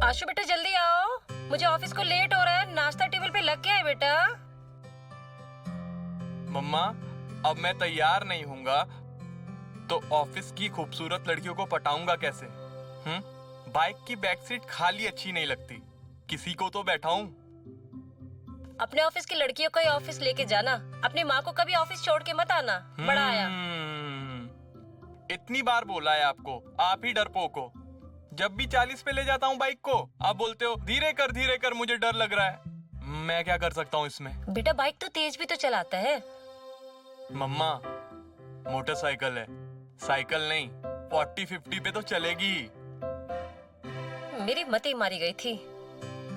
आशु बेटा जल्दी आओ, मुझे ऑफिस को लेट हो रहा है। नाश्ता टेबल पे लग गया है बेटा। मम्मा, अब मैं तैयार नहीं हूँगा तो ऑफिस की खूबसूरत लड़कियों को पटाऊंगा कैसे? बाइक की बैक सीट खाली अच्छी नहीं लगती, किसी को तो बैठाऊं। अपने ऑफिस की लड़कियों को ही ऑफिस लेके जाना, अपनी माँ को कभी ऑफिस छोड़ के मत आना। बड़ा आया। इतनी बार बोला है आपको, आप ही डरपोक हो। जब भी 40 पे ले जाता हूँ बाइक को, आप बोलते हो धीरे कर, मुझे डर लग रहा है। मैं क्या कर सकता हूँ इसमें? बेटा बाइक तो तेज भी तो चलाता है। मम्मा, मोटरसाइकिल है, साइकिल नहीं। 40-50 पे तो चलेगी। मेरी मती मारी गई थी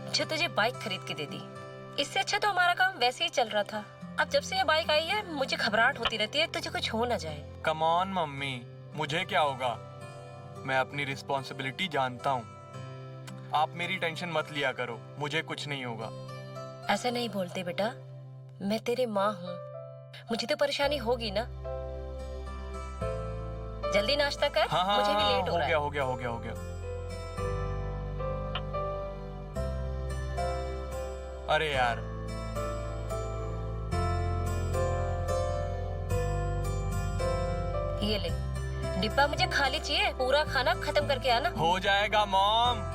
जो तुझे बाइक खरीद के दे दी। इससे अच्छा तो हमारा काम वैसे ही चल रहा था। अब जब से ये बाइक आई है मुझे घबराहट होती रहती है, तुझे कुछ हो ना जाए। कम ऑन मम्मी, मुझे क्या होगा? मैं अपनी रिस्पॉन्सिबिलिटी जानता हूँ। आप मेरी टेंशन मत लिया करो, मुझे कुछ नहीं होगा। ऐसा नहीं बोलते बेटा, मैं तेरी माँ हूँ, मुझे तो परेशानी होगी ना। जल्दी नाश्ता कर। हाँ, मुझे भी लेट हो रहा है। हो गया। अरे यार, ये ले डिब्बा, मुझे खाली चाहिए, पूरा खाना खत्म करके आना। हो जाएगा मॉम।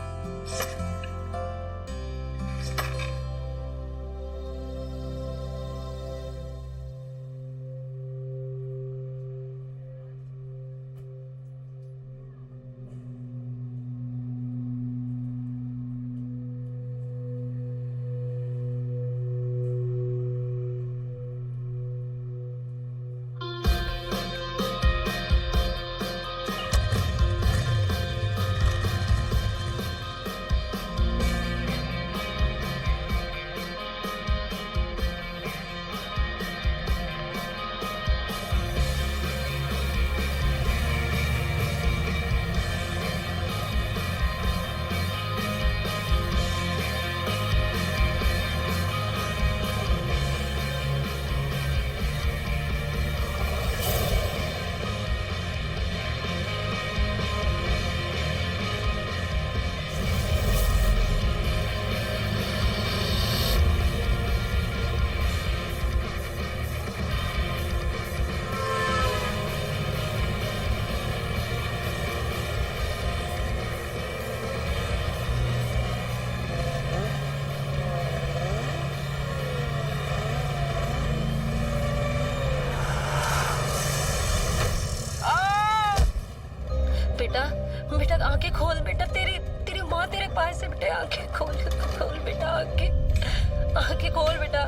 बेटा आंखें खोल बेटा, तेरी माँ तेरे पास है बेटा। आंखें खोल बेटा, आंखें खोल बेटा।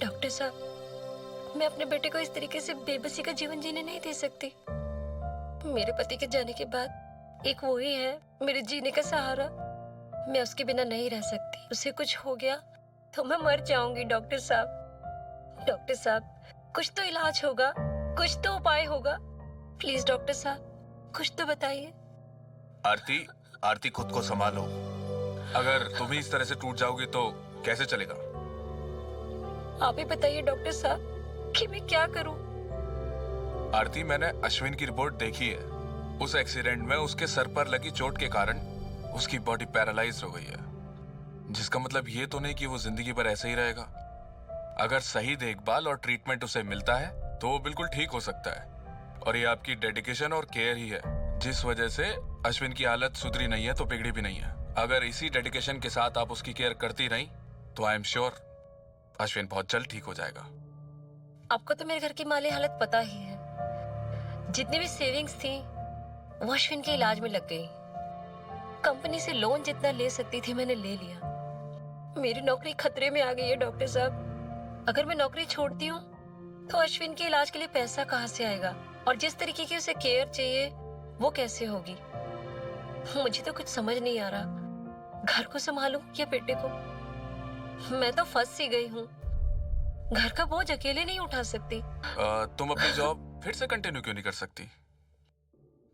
डॉक्टर साहब, मैं अपने बेटे को इस तरीके से बेबसी का जीवन जीने नहीं दे सकती। मेरे पति के जाने के बाद एक वो ही है मेरे जीने का सहारा। मैं उसके बिना नहीं रह सकती। उसे कुछ हो गया तो मैं मर जाऊंगी। डॉक्टर साहब, कुछ तो इलाज होगा, कुछ तो उपाय होगा। प्लीज डॉक्टर साहब, कुछ तो बताइए। आरती खुद को संभालो। अगर तुम ही इस तरह से टूट जाओगी तो कैसे चलेगा? आप ही बताइए डॉक्टर साहब कि मैं क्या करूं। आरती, मैंने अश्विन की रिपोर्ट देखी है। उस एक्सीडेंट में उसके सर पर लगी चोट के कारण उसकी बॉडी पैरालाइज हो गई है, जिसका मतलब ये तो नहीं कि वो जिंदगी भर ऐसे ही रहेगा। अगर सही देखभाल और ट्रीटमेंट उसे मिलता है तो वो बिल्कुल ठीक हो सकता है। और ये आपकी डेडिकेशन और केयर ही है जिस वजह से अश्विन की हालत सुधरी नहीं है तो बिगड़ी भी नहीं है। अगर इसी डेडिकेशन के साथ आप उसकी केयर करती रही तो आई एम श्योर अश्विन बहुत जल्द ठीक हो जाएगा। आपको तो मेरे घर की माली हालत पता ही है। जितनी भी सेविंग्स थी वो अश्विन के इलाज में लग गई। कंपनी से लोन जितना ले सकती थी मैंने ले लिया। मेरी नौकरी खतरे में आ गई है डॉक्टर साहब। अगर मैं नौकरी छोड़ती हूँ तो अश्विन के इलाज के लिए पैसा कहाँ से आएगा, और जिस तरीके की उसे केयर चाहिए वो कैसे होगी। मुझे तो कुछ समझ नहीं आ रहा, घर को संभालूं या बेटे को। मैं तो फंस सी गई हूँ। घर का बोझ अकेले नहीं उठा सकती। तुम अपनी जॉब फिर से कंटिन्यू क्यों नहीं कर सकती?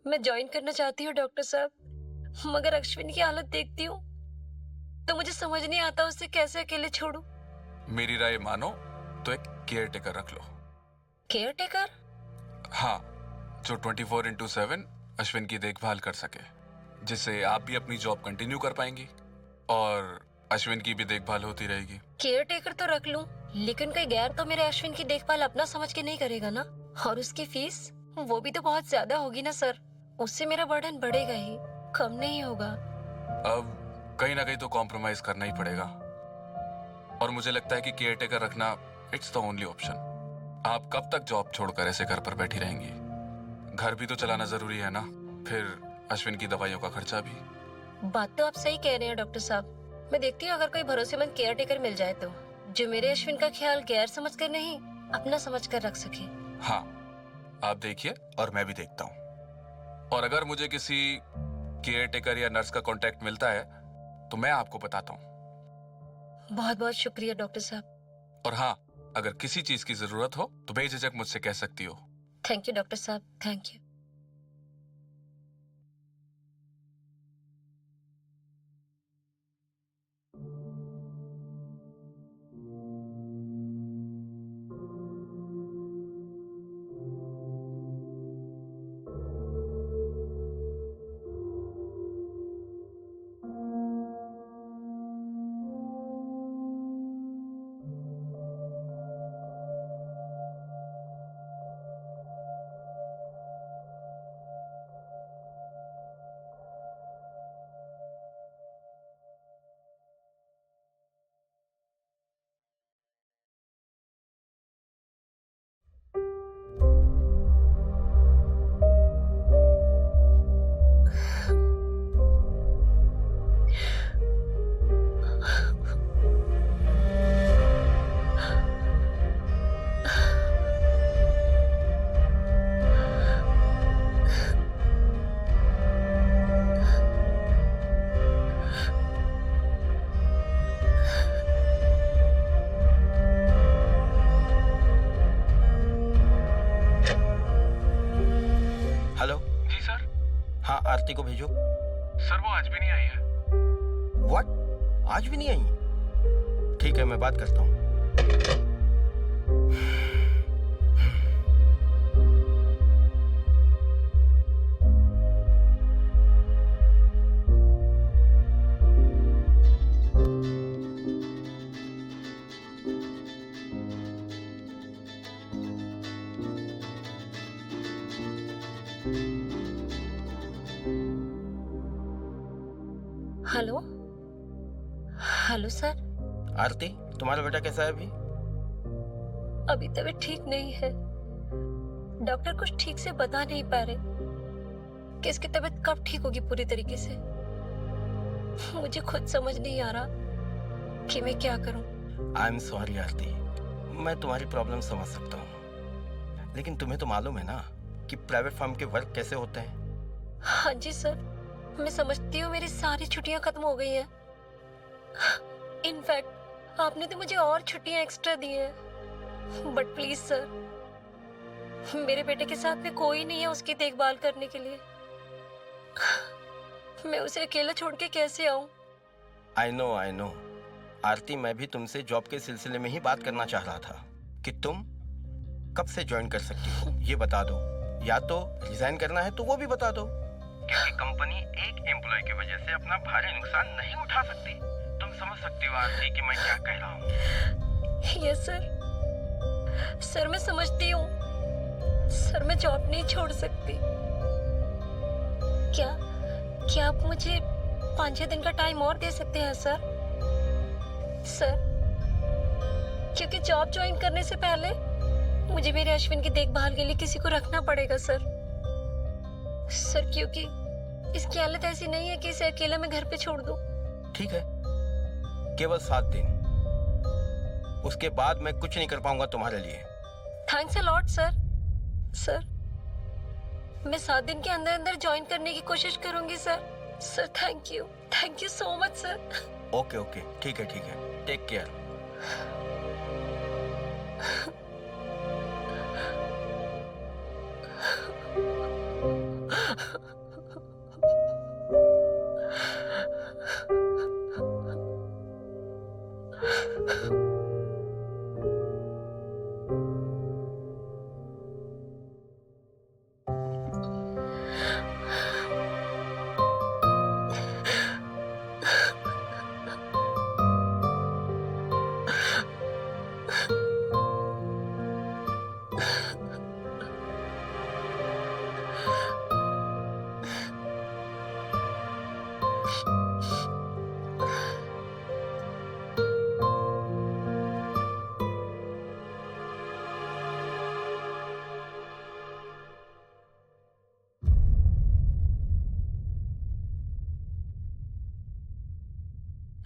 मैं ज्वाइन करना चाहती हूँ डॉक्टर साहब, मगर अश्विन की हालत देखती हूँ तो मुझे समझ नहीं आता उसे कैसे अकेले छोड़ूं। मेरी राय मानो तो एक केयर टेकर रख लो। Care taker? हाँ, जो 24/7 अश्विन की देखभाल कर सके, जिससे आप भी अपनी जॉब कंटिन्यू कर पाएंगी और अश्विन की भी देखभाल होती रहेगी। केयर टेकर तो रख लूं, लेकिन कोई गैर तो मेरे अश्विन की देखभाल अपना समझ के नहीं करेगा ना। और उसकी फीस वो भी तो बहुत ज्यादा होगी ना सर। उससे मेरा बर्डन बढ़ेगा ही, कम नहीं होगा। अब कहीं ना कहीं तो कॉम्प्रोमाइज करना ही पड़ेगा और मुझे लगता है कि केयर टेकर रखना इट्स द ओनली ऑप्शन। आप कब तक जॉब छोड़कर ऐसे घर पर बैठी रहेंगी? घर भी तो चलाना जरूरी है ना, फिर अश्विन की दवाइयों का खर्चा भी। बात तो आप सही कह रहे हैं डॉक्टर साहब। मैं देखती हूँ अगर कोई भरोसेमंद केयर टेकर मिल जाए तो, जो मेरे अश्विन का ख्याल गैर समझ कर नहीं अपना समझ कर रख सके। हाँ, आप देखिए और मैं भी देखता हूँ। और अगर मुझे किसी केयर टेकर या नर्स का कांटेक्ट मिलता है तो मैं आपको बताता हूँ। बहुत बहुत शुक्रिया डॉक्टर साहब। और हाँ, अगर किसी चीज की जरूरत हो तो बेझिझक मुझसे कह सकती हो। थैंक यू डॉक्टर साहब, थैंक यू। आरती को भेजो। सर वो आज भी नहीं आई है। व्हाट? आज भी नहीं आई? ठीक है, मैं बात करता हूँ। Hello hello sir. आरती, तुम्हारा बेटा कैसा है अभी? अभी तबीयत ठीक नहीं है। डॉक्टर कुछ ठीक से बता नहीं पा रहे। कि इसकी तबीयत कब ठीक होगी पूरी तरीके से। मुझे खुद समझ नहीं आ रहा कि मैं क्या करूं। आई एम सॉरी आरती, मैं तुम्हारी प्रॉब्लम समझ सकता हूँ, लेकिन तुम्हें तो मालूम है ना कि प्राइवेट फर्म के वर्क कैसे होते हैं। हाँ जी सर, मैं समझती हूँ मेरी सारी छुट्टियां खत्म हो गई हैं। इनफैक्ट आपने तो मुझे और छुट्टियां एक्स्ट्रा दी हैं। बट प्लीज सर, मेरे बेटे के साथ में कोई नहीं है उसकी देखभाल करने के लिए। मैं उसे अकेला छोड़ के कैसे आऊं? आई नो आरती, मैं भी तुमसे जॉब के सिलसिले में ही बात करना चाह रहा था कि तुम कब से ज्वाइन कर सकती हो ये बता दो, या तो रिजाइन करना है तो वो भी बता दो, क्योंकि कंपनी एक एम्प्लॉय की वजह से अपना भारी नुकसान नहीं उठा सकती। तुम समझ सकती हो आरती कि मैं क्या कह रहा हूँ। यस सर, मैं समझती हूँ सर, मैं जॉब नहीं छोड़ सकती। क्या आप मुझे 5-6 दिन का टाइम और दे सकते हैं सर? क्योंकि जॉब ज्वाइन करने से पहले मुझे मेरे अश्विन की देखभाल के लिए किसी को रखना पड़ेगा सर, क्योंकि इसकी हालत ऐसी नहीं है कि इसे अकेला मैं घर पे छोड़ दूं। ठीक है, केवल 7 दिन, उसके बाद मैं कुछ नहीं कर पाऊंगा तुम्हारे लिए। थैंक्स अ लॉट सर, मैं 7 दिन के अंदर अंदर ज्वाइन करने की कोशिश करूंगी sir. Thank you so much sir. Okay, ठीक है, take care.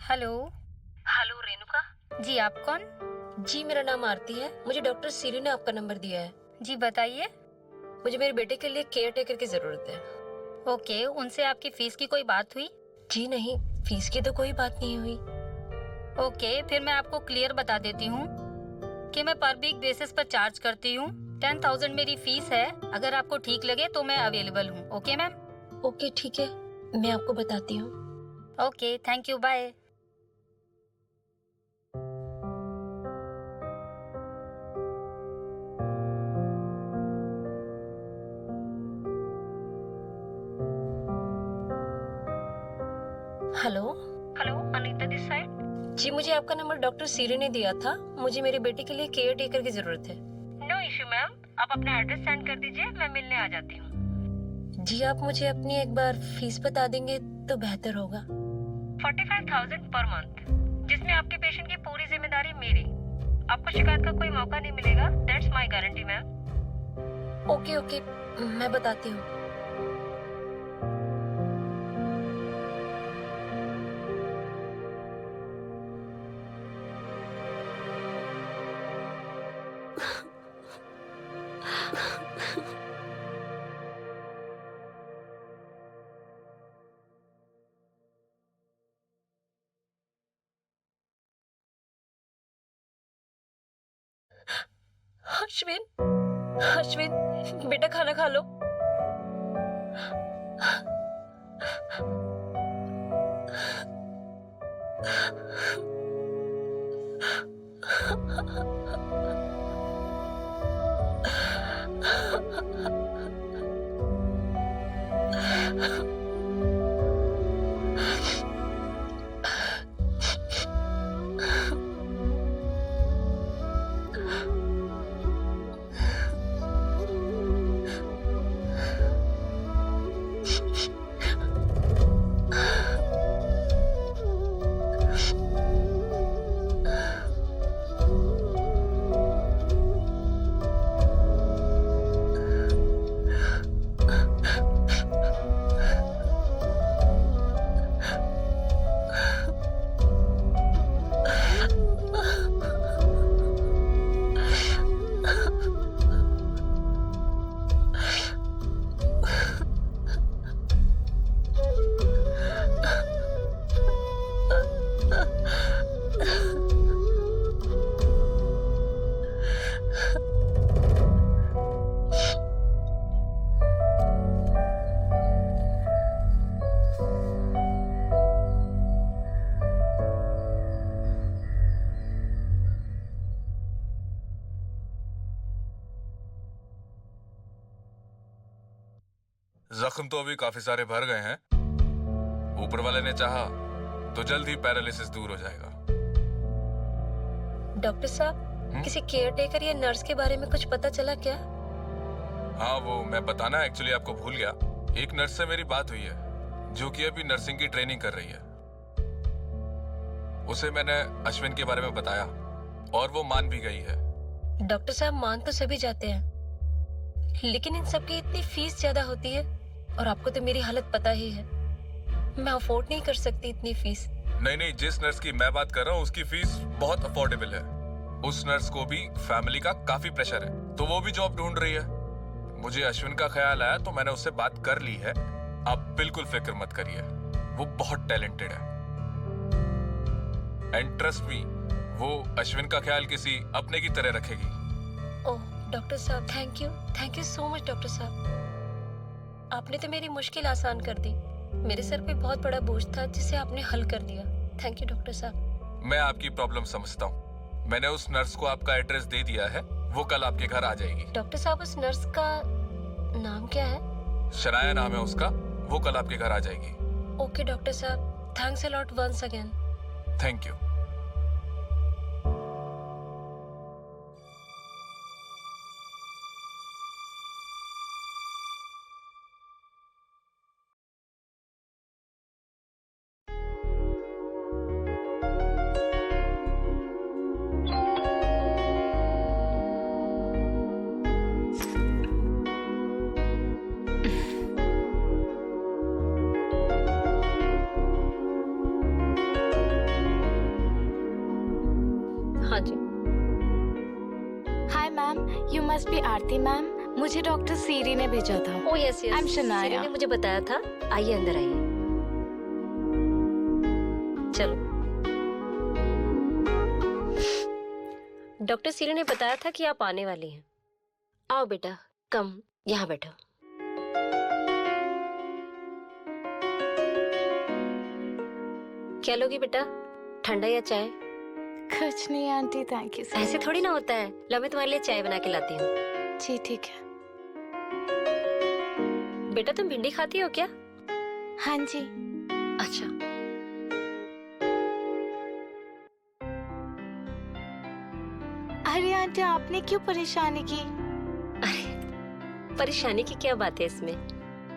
Hello Renuka ji, आप कौन? जी, मेरा नाम आरती है। मुझे डॉक्टर सीरी ने आपका नंबर दिया है। जी बताइए। मुझे मेरे बेटे के लिए केयर टेकर की जरूरत है। ओके, उनसे आपकी फीस की कोई बात हुई? जी नहीं, फीस की तो कोई बात नहीं हुई। ओके, फिर मैं आपको क्लियर बता देती हूँ कि मैं पर वीक बेसिस पर चार्ज करती हूँ। 10,000 मेरी फीस है। अगर आपको ठीक लगे तो मैं अवेलेबल हूँ। Okay ma'am? ओके ठीक है, मैं आपको बताती हूँ। Okay, thank you, bye. Hello, Anita this side. जी मुझे आपका नंबर डॉक्टर सीरी ने दिया था। मुझे मेरे बेटे के लिए केयर टेकर की जरूरत है। नो इशू मैम, आप अपना एड्रेस सेंड कर दीजिए, मैं मिलने आ जाती हूँ। जी आप मुझे अपनी एक बार फीस बता देंगे तो बेहतर होगा। 45,000 पर मंथ, जिसमें आपके पेशेंट की पूरी जिम्मेदारी मेरी। आपको शिकायत का कोई मौका नहीं मिलेगा। That's my guarantee ma'am. Okay, मैं बताती हूँ। अश्विन, बेटा खाना खा लो। जख्म तो अभी काफी सारे भर गए हैं। ऊपर वाले ने चाहा तो जल्द ही पैरालिसिस दूर हो जाएगा। डॉक्टर साहब, किसी केयर टेकर या नर्स के बारे में कुछ पता चला क्या? हाँ, वो मैं बताना एक्चुअली आपको भूल गया। एक नर्स से मेरी बात हुई है जो कि अभी नर्सिंग की ट्रेनिंग कर रही है। उसे मैंने अश्विन के बारे में बताया और वो मान भी गई है। डॉक्टर साहब, मान तो सभी जाते हैं, लेकिन इन सब की इतनी फीस ज्यादा होती है और आपको तो मेरी हालत पता ही है। मैं अफोर्ड नहीं कर सकती इतनी फीस। नहीं, जिस नर्स की मैं बात कर रहा हूँ उसकी फीस बहुत अफोर्डेबल है। उस नर्स को भी फैमिली का काफी प्रेशर है, तो वो भी जॉब ढूंढ रही है। मुझे अश्विन का ख्याल आया तो मैंने उससे बात कर ली है। आप बिल्कुल फिक्र मत करिए, वो बहुत टैलेंटेड है। एंड ट्रस्ट मी, वो अश्विन का ख्याल किसी अपने की तरह रखेगी। ओह डॉक्टर साहब, thank you so much doctor साहब। आपने तो मेरी मुश्किल आसान कर दी। मेरे सर पे बहुत बड़ा बोझ था जिसे आपने हल कर दिया। थैंक यू डॉक्टर साहब। मैं आपकी प्रॉब्लम समझता हूँ। मैंने उस नर्स को आपका एड्रेस दे दिया है, वो कल आपके घर आ जाएगी। डॉक्टर साहब, उस नर्स का नाम क्या है? शनाया नाम है उसका, वो कल आपके घर आ जाएगी। ओके डॉक्टर साहब, thanks a lot once again. Thank you. हाँ जी। Hi ma'am, you must be Aarti ma'am. मुझे डॉक्टर सीरी ने भेजा था। Oh yes yes, I'm Shanaya. Siri ने मुझे बताया था। आइए अंदर आइए। चलो। डॉक्टर सीरी ने बताया था कि आप आने वाली हैं। आओ बेटा, कम यहाँ बैठो। क्या लोगी बेटा, ठंडा या चाय? कुछ नहीं आंटी, थैंक यू। ऐसे थोड़ी ना होता है। लो मैं तुम्हारे लिए चाय बना के लाती हूँ। जी ठीक है। बेटा तुम भिंडी खाती हो क्या? हाँ जी। अच्छा। अरे आंटी, आपने क्यों परेशानी की? अरे परेशानी की क्या बात है इसमें?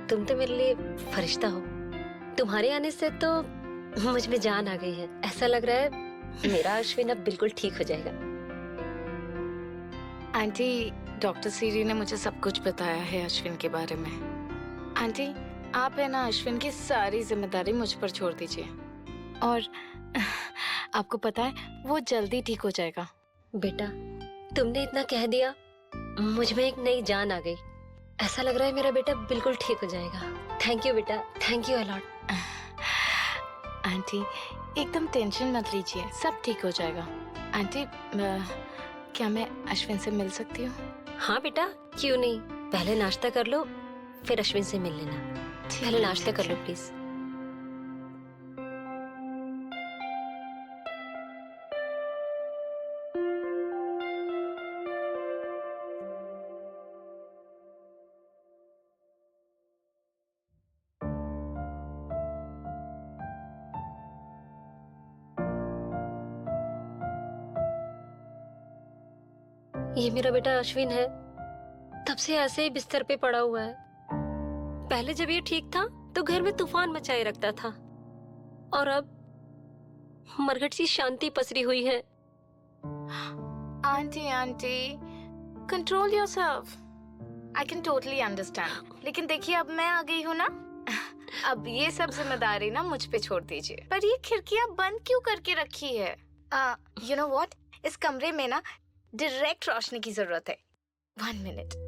तुम तो मेरे लिए फरिश्ता हो। तुम्हारे आने से तो मुझ में जान आ गई है। ऐसा लग रहा है मेरा अश्विन अब बिल्कुल ठीक हो जाएगा। आंटी, डॉक्टर सीरी ने मुझे सब कुछ बताया है अश्विन के बारे में। आंटी, आप है ना अश्विन की सारी जिम्मेदारी मुझ पर छोड़ दीजिए, और आपको पता है वो जल्दी ठीक हो जाएगा। बेटा तुमने इतना कह दिया, मुझ में एक नई जान आ गई। ऐसा लग रहा है मेरा बेटा बिल्कुल ठीक हो जाएगा। थैंक यू बेटा, थैंक यू अलॉट। आंटी एकदम टेंशन मत लीजिए, सब ठीक हो जाएगा। आंटी, क्या मैं अश्विन से मिल सकती हूँ? हाँ बेटा, क्यों नहीं। पहले नाश्ता कर लो, फिर अश्विन से मिल लेना। पहले नाश्ता कर लो प्लीज। ये मेरा बेटा अश्विन है। तब से ऐसे ही बिस्तर पे पड़ा हुआ है। पहले जब ये ठीक था तो घर में तूफान मचाए रखता था, और अब मरघट सी शांति पसरी हुई है। Aunty control yourself. I can totally understand, लेकिन देखिए अब मैं आ गई हूँ ना, अब ये सब जिम्मेदारी ना मुझ पे छोड़ दीजिए। पर ये खिड़कियाँ बंद क्यों करके रखी है? यू नो व्हाट, इस कमरे में ना डायरेक्ट रोशनी की जरूरत है। 1 मिनट।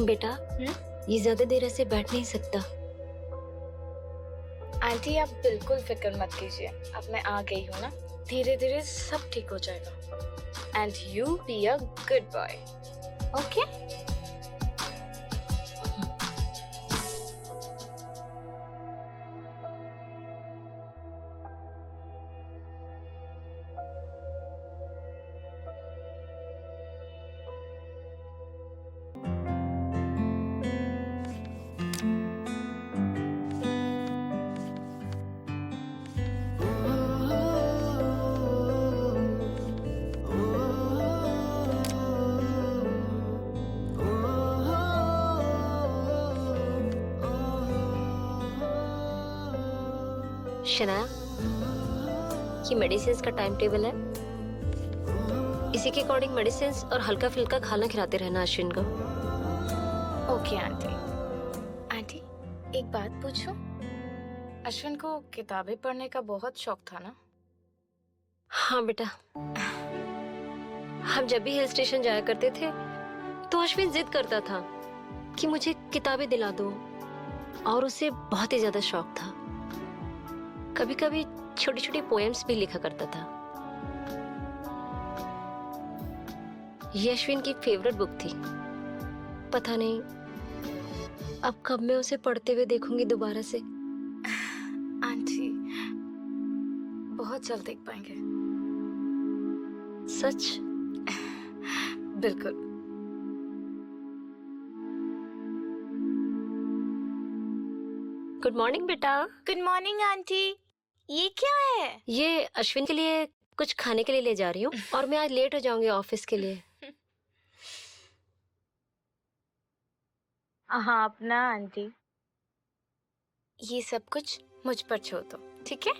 बेटा ये ज्यादा देर ऐसे बैठ नहीं सकता। आंटी आप बिल्कुल फिक्र मत कीजिए, अब मैं आ गई हूँ ना, धीरे धीरे सब ठीक हो जाएगा। And you be a good boy, okay? Shanaya, ये मेडिसिन का टाइम टेबल है। इसी के अकॉर्डिंग मेडिसिन और हल्का फुल्का खाना खिलाते रहना अश्विन को। Okay aunty. आंटी एक बात पूछूं? अश्विन को किताबें पढ़ने का बहुत शौक था ना? हाँ बेटा, हम जब भी हिल स्टेशन जाया करते थे तो अश्विन जिद करता था कि मुझे किताबें दिला दो, और उसे बहुत ही ज्यादा शौक था। कभी कभी छोटी छोटी पोएम्स भी लिखा करता था। ये अश्विन की फेवरेट बुक थी। पता नहीं अब कब मैं उसे पढ़ते हुए देखूंगी दोबारा से। आंटी बहुत जल्द देख पाएंगे। सच? बिल्कुल। गुड मॉर्निंग बेटा। Good morning aunty. ये क्या है? ये अश्विन के लिए कुछ खाने के लिए ले जा रही हूँ, और मैं आज लेट हो जाऊंगी ऑफिस के लिए। हाँ अपना आंटी, ये सब कुछ मुझ पर छोड़ दो, ठीक है?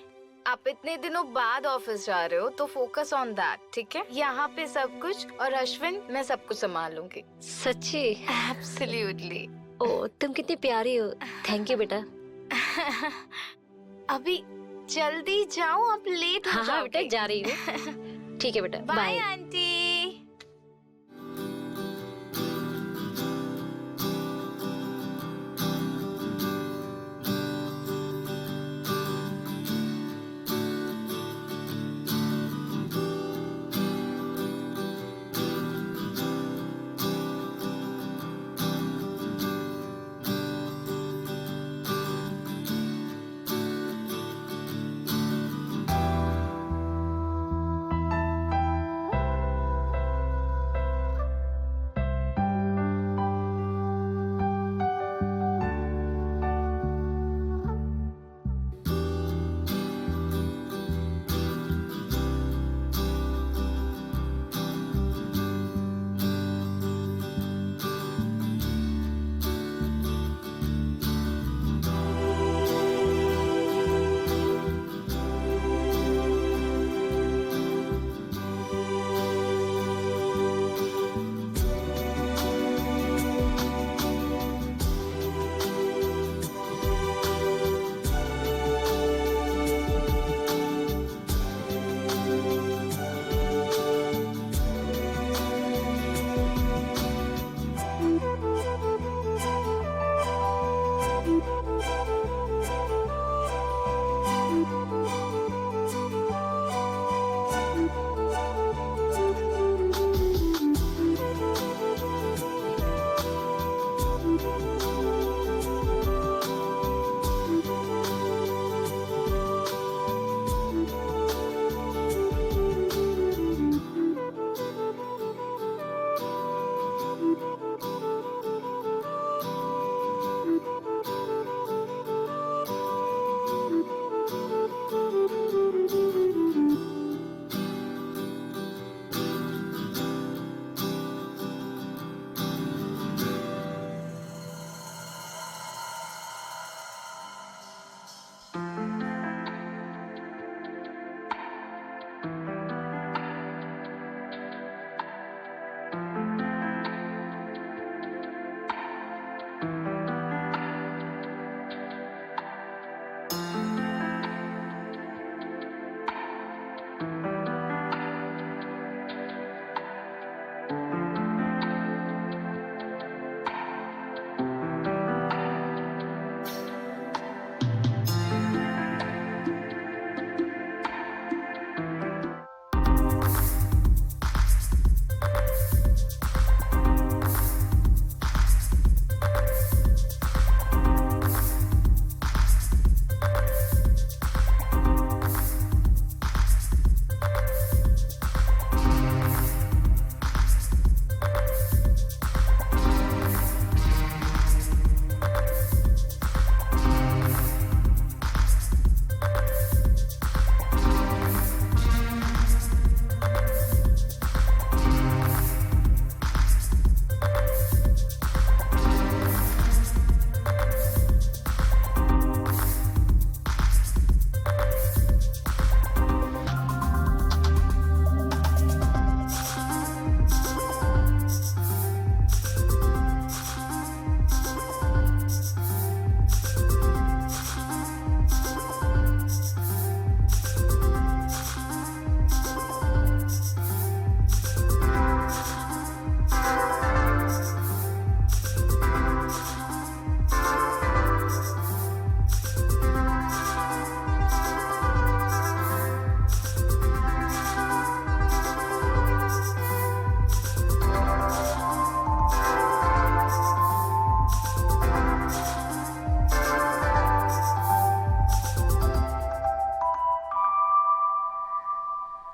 आप इतने दिनों बाद ऑफिस जा रहे हो तो फोकस ऑन दैट, ठीक है? यहाँ पे सब कुछ, और अश्विन मैं सब कुछ संभाल लूंगी। सच्ची? एब्सोल्युटली। ओ तुम कितनी प्यारी हो। थैंक यू बेटा। अभी जल्दी जाओ, आप लेट हो हाँ हाँ बेटा, जाओगे। जा रही हूँ। ठीक है बेटा, बाय बाय। आंटी।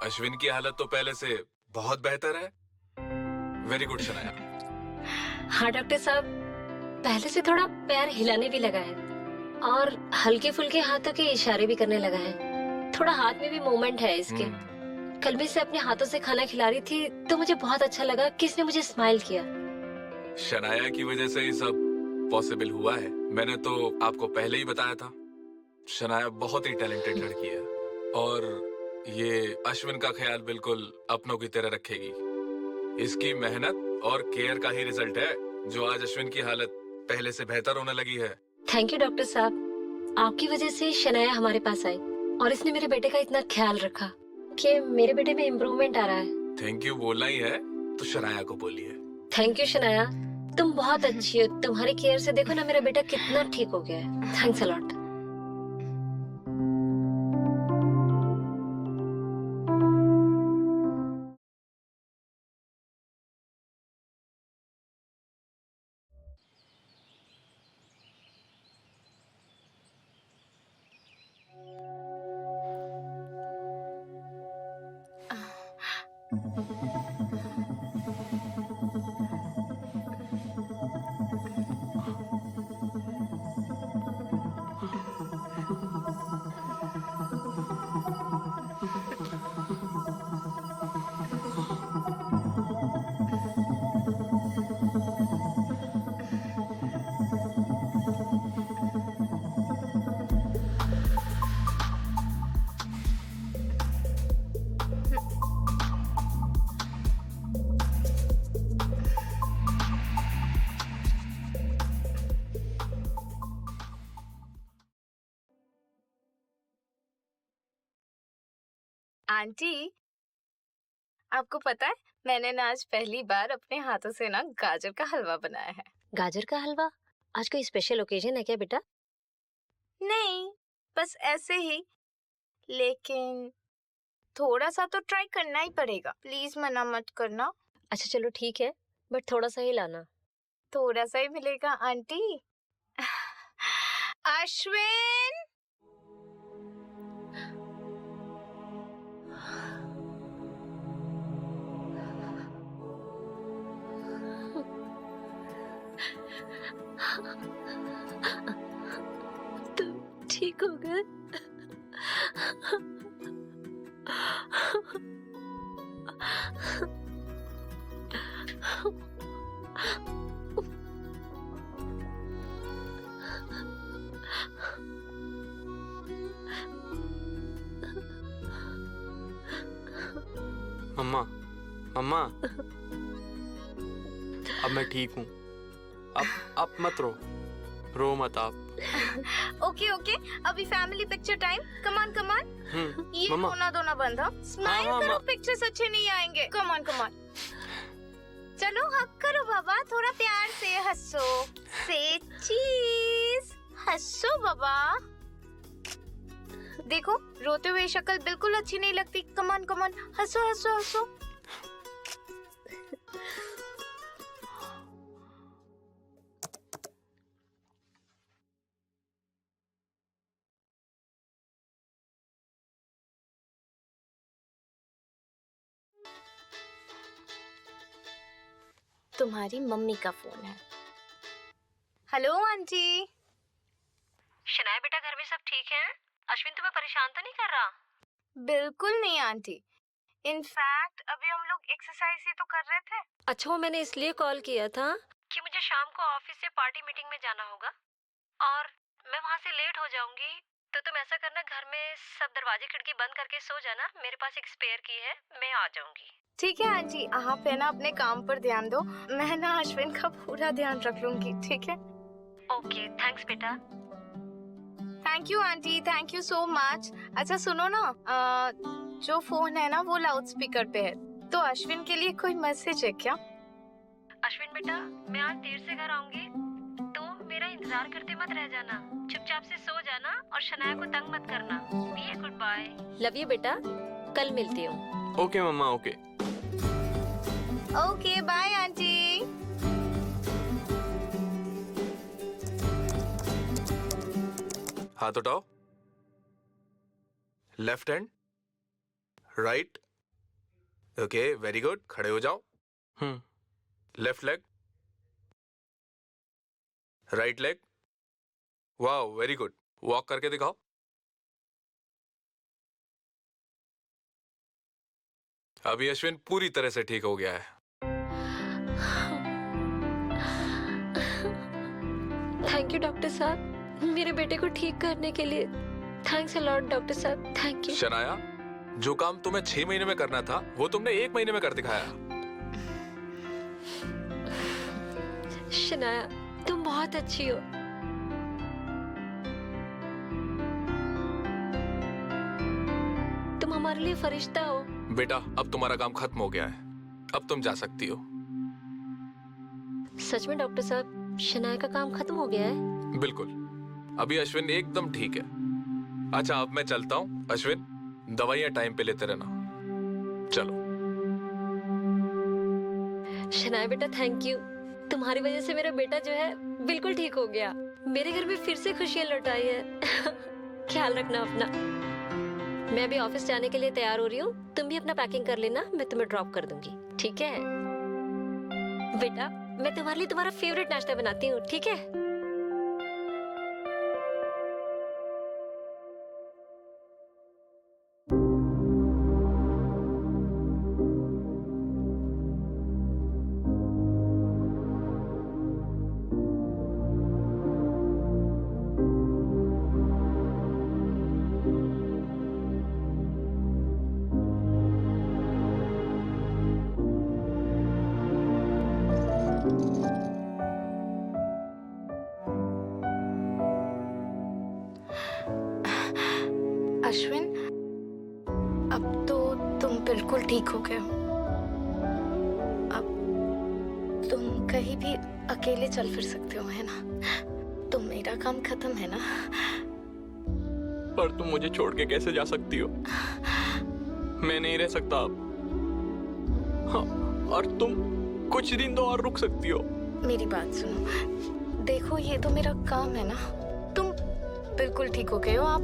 अश्विन की हालत तो पहले से बहुत बेहतर है। Very good Shanaya. हाँ डॉक्टर साहब, पहले से थोड़ा पैर हिलाने भी लगा है और हल्के फुल्के हाथों के इशारे भी करने लगा है। थोड़ा हाथ में भी मूवमेंट है इसके। कल मैं इसे अपने हाथों से खाना खिला रही थी तो मुझे बहुत अच्छा लगा कि इसने मुझे स्माइल किया। शनाया की वजह से ये सब पॉसिबल हुआ है। मैंने तो आपको पहले ही बताया था, शनाया बहुत ही टैलेंटेड लड़की है और ये अश्विन का ख्याल बिल्कुल अपनों की तरह रखेगी। इसकी मेहनत और केयर का ही रिजल्ट है जो आज अश्विन की हालत पहले से बेहतर होने लगी है। थैंक यू डॉक्टर साहब, आपकी वजह से शनाया हमारे पास आई और इसने मेरे बेटे का इतना ख्याल रखा कि मेरे बेटे में इम्प्रूवमेंट आ रहा है। थैंक यू बोलना ही है तो शनाया को बोलिए। थैंक यू शनाया, तुम बहुत अच्छी हो। तुम्हारी केयर से देखो ना मेरा बेटा कितना ठीक हो गया है। Thanks a lot. आंटी, आपको पता है मैंने ना आज पहली बार अपने हाथों से ना गाजर का हलवा बनाया है। गाजर का हलवा? आज कोई स्पेशल ओकेजन है क्या बेटा? नहीं, बस ऐसे ही। लेकिन थोड़ा सा तो ट्राई करना ही पड़ेगा। प्लीज मना मत करना। अच्छा चलो ठीक है, बट थोड़ा सा ही लाना। थोड़ा सा ही मिलेगा आंटी। अश्विन, तुम ठीक हो गए? मम्मा, मम्मा, अब मैं ठीक हूँ। अब मत रो मत आप। ओके ओके, अभी फैमिली पिक्चर टाइम। कमान कमान, ये मम्मा। रोना धोना बंद। स्माइल हाँ, करो, हाँ, पिक्चर्स अच्छे नहीं आएंगे। कमान कमान, चलो हक करो बाबा, थोड़ा प्यार से हंसो। से चीज, हंसो बाबा। देखो रोते हुए शक्ल बिल्कुल अच्छी नहीं लगती। कमान कमान, हंसो हंसो हंसो। तुम्हारी मम्मी का फोन है। Hello aunty. शनाया बेटा, घर में सब ठीक है? अश्विन तुम्हें परेशान तो नहीं कर रहा? बिल्कुल नहीं आंटी। इनफैक्ट अभी हम लोग एक्सरसाइज ही तो कर रहे थे। अच्छा, वो मैंने इसलिए कॉल किया था कि मुझे शाम को ऑफिस से पार्टी मीटिंग में जाना होगा और मैं वहाँ से लेट हो जाऊंगी। तो तुम ऐसा करना, घर में सब दरवाजे खिड़की बंद करके सो जाना। मेरे पास एक स्पेयर की है, मैं आ जाऊंगी। ठीक है आंटी, आप है ना अपने काम पर ध्यान दो। मैं ना अश्विन का पूरा ध्यान रख लूंगी। ठीक है? ओके, थैंक्स बेटा। Thank you aunty, thank you so much. अच्छा सुनो ना, जो फोन है ना वो लाउड स्पीकर पे है, तो अश्विन के लिए कोई मैसेज है क्या? अश्विन बेटा, मैं आज देर से घर आऊंगी तो मेरा इंतजार करते मत रह जाना। चुपचाप से सो जाना और शनाया को तंग मत करना। Be a good boy. Love you बेटा, कल मिलती हूँ। Okay mama, okay. Okay bye aunty. हाथ उठाओ। Left hand, right, okay, very good. खड़े हो जाओ। Left leg, right leg. Wow, very good. Walk करके दिखाओ। अभी अश्विन पूरी तरह से ठीक हो गया है। थैंक यू डॉक्टर साहब, मेरे बेटे को ठीक करने के लिए। थैंक्स अ लॉट डॉक्टर साहब, थैंक यू। शनाया, जो काम तुम्हें 6 महीने में करना था वो तुमने 1 महीने में कर दिखाया। शनाया, तुम बहुत अच्छी हो। तुम हमारे लिए फरिश्ता हो। बेटा, अब तुम्हारा काम खत्म हो गया है। अब तुम जा सकती हो। सच में डॉक्टर साहब, शनाया का काम खत्म हो गया है? बिल्कुल, अभी अश्विन एकदम ठीक है। अच्छा, अब मैं चलता हूँ। अश्विन, दवाइयाँ टाइम पे लेते रहना। चलो। शनाया बेटा, थैंक यू। तुम्हारी वजह से मेरा बेटा जो है बिल्कुल ठीक हो गया। मेरे घर में फिर से खुशियां लौट आई है। ख्याल रखना अपना। मैं अभी ऑफिस जाने के लिए तैयार हो रही हूँ। तुम भी अपना पैकिंग कर लेना, मैं तुम्हें ड्रॉप कर दूंगी, ठीक है? बेटा, मैं तुम्हारे लिए तुम्हारा फेवरेट नाश्ता बनाती हूँ, ठीक है? अश्विन, अब तो तुम बिल्कुल ठीक हो गए हो। अब तुम कहीं भी अकेले चल फिर सकते हो, है ना? तो मेरा काम खत्म है ना? पर तुम मुझे छोड़ के कैसे जा सकती हो? मैं नहीं रह सकता अब। हाँ, और तुम कुछ दिन तो और रुक सकती हो। मेरी बात सुनो, देखो ये तो मेरा काम है ना। तुम बिल्कुल ठीक हो गए हो। आप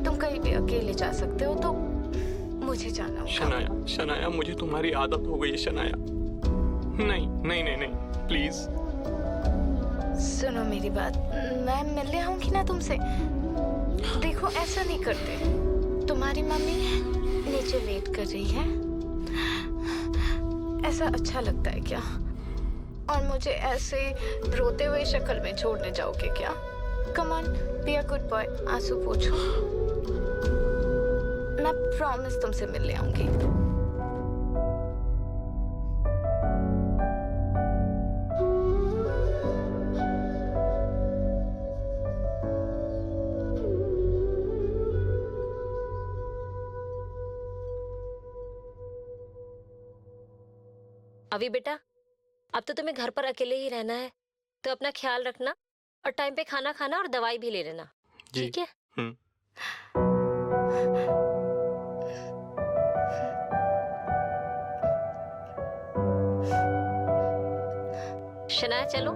तुम कहीं भी अकेले जा सकते हो, तो मुझे जाना होगा। शनाया, शनाया, मुझे तुम्हारी आदत हो गई है शनाया। नहीं नहीं नहीं नहीं, प्लीज। सुनो मेरी बात, मैं मिलने आऊंगी ना तुमसे। देखो, ऐसा नहीं करते। तुम्हारी मम्मी नीचे वेट कर रही है। ऐसा अच्छा लगता है क्या? और मुझे ऐसे रोते हुए शक्ल में छोड़ने जाओगे क्या? Come on, be a good boy. आंसू पोंछो। मैं प्रॉमिस तुमसे मिलने आऊंगी। अभी बेटा, अब तो तुम्हें घर पर अकेले ही रहना है, तो अपना ख्याल रखना और टाइम पे खाना खाना और दवाई भी ले लेना, जी। ठीक है? शनाया, चलो।